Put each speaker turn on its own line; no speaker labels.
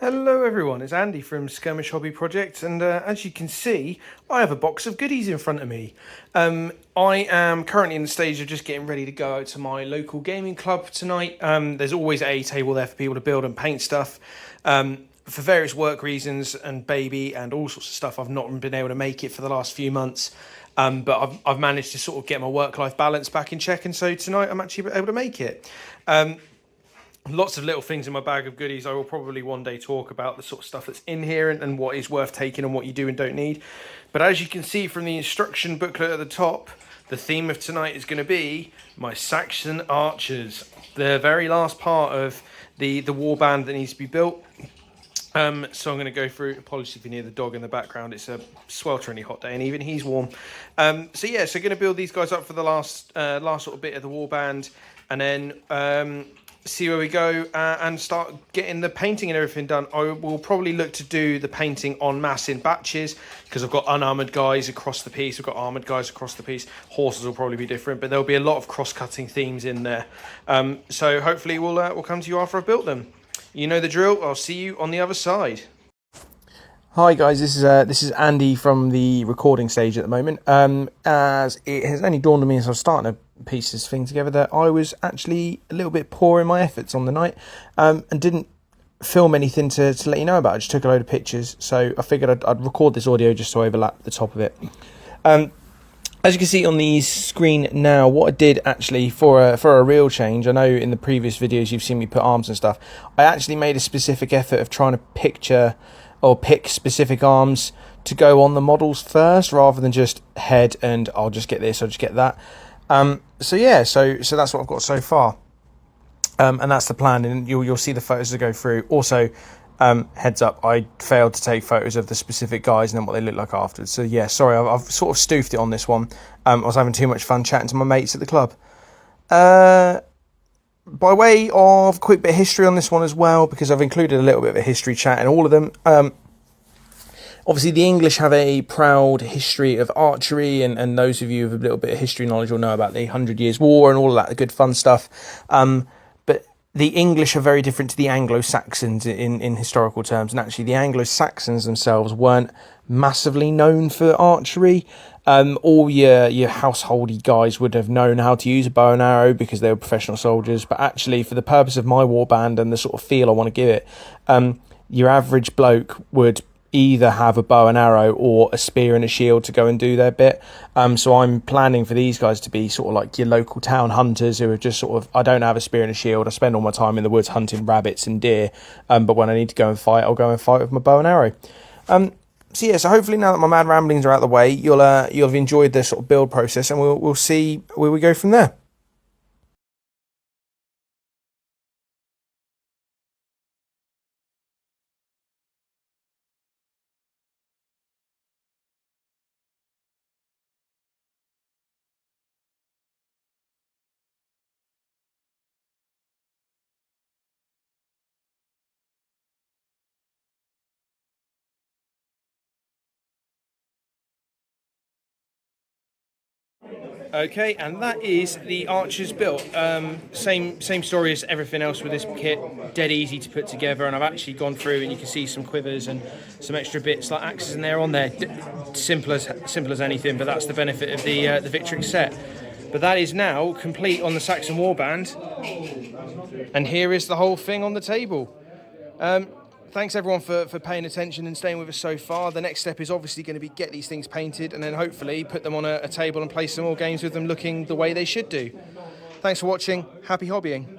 Hello everyone, it's Andy from Skirmish Hobby Project, and as you can see, I have a box of goodies in front of me. I am currently in the stage of just getting ready to go out to my local gaming club tonight. There's always a table there for people to build and paint stuff. For various work reasons and baby and all sorts of stuff, I've not been able to make it for the last few months. But I've managed to sort of get my work-life balance back in check, and so tonight I'm actually able to make it. Lots of little things in my bag of goodies. I will probably one day talk about the sort of stuff that's in here and what is worth taking and what you do and don't need. But as you can see from the instruction booklet at the top, the theme of tonight is going to be my Saxon archers, the very last part of the warband that needs to be built. So I'm going to go through, apologies if you hear the dog in the background, it's a swelteringly hot day and even he's warm. So going to build these guys up for the last sort of bit of the warband, and then see where we go and start getting the painting and everything done. I will probably look to do the painting en masse in batches, because I've got unarmoured guys across the piece, I've got armoured guys across the piece. Horses will probably be different, but there'll be a lot of cross-cutting themes in there. So hopefully we'll come to you after I've built them. You know the drill. I'll see you on the other side. Hi guys, this is Andy from the recording stage at the moment. As it has only dawned on me as I was starting to piece this thing together that I was actually a little bit poor in my efforts on the night, and didn't film anything to let you know about. I just took a load of pictures, so I figured I'd record this audio just to overlap the top of it. As you can see on the screen now, what I did actually for a real change, I know in the previous videos you've seen me put arms and stuff, I actually made a specific effort of trying to pick specific arms to go on the models first, rather than just head and I'll just get this, I'll just get that. So that's what I've got so far, and that's the plan, and you'll see the photos that go through. Also, heads up, I failed to take photos of the specific guys and then what they look like afterwards. So yeah, sorry, I've sort of stoofed it on this one. I was having too much fun chatting to my mates at the club. By way of a quick bit of history on this one as well, because I've included a little bit of a history chat in all of them. Obviously, the English have a proud history of archery, and those of you with a little bit of history knowledge will know about the 100 Years' War and all of that good fun stuff. But the English are very different to the Anglo-Saxons in historical terms, and actually the Anglo-Saxons themselves weren't massively known for archery. All your householdy guys would have known how to use a bow and arrow because they were professional soldiers, but actually for the purpose of my warband and the sort of feel I want to give it, your average bloke would either have a bow and arrow or a spear and a shield to go and do their bit. So I'm planning for these guys to be sort of like your local town hunters who are just sort of, I don't have a spear and a shield, I spend all my time in the woods hunting rabbits and deer, but when I need to go and fight, I'll go and fight with my bow and arrow. So hopefully now that my mad ramblings are out of the way, you'll have enjoyed the sort of build process, and we'll see where we go from there. Okay, and that is the archers built. Same story as everything else with this kit. Dead easy to put together, and I've actually gone through and you can see some quivers and some extra bits like axes and they're on there. Simple as anything, but that's the benefit of the Victrix set. But that is now complete on the Saxon Warband, and here is the whole thing on the table. Thanks everyone for paying attention and staying with us so far. The next step is obviously going to be get these things painted and then hopefully put them on a table and play some more games with them looking the way they should do. Thanks for watching. Happy hobbying.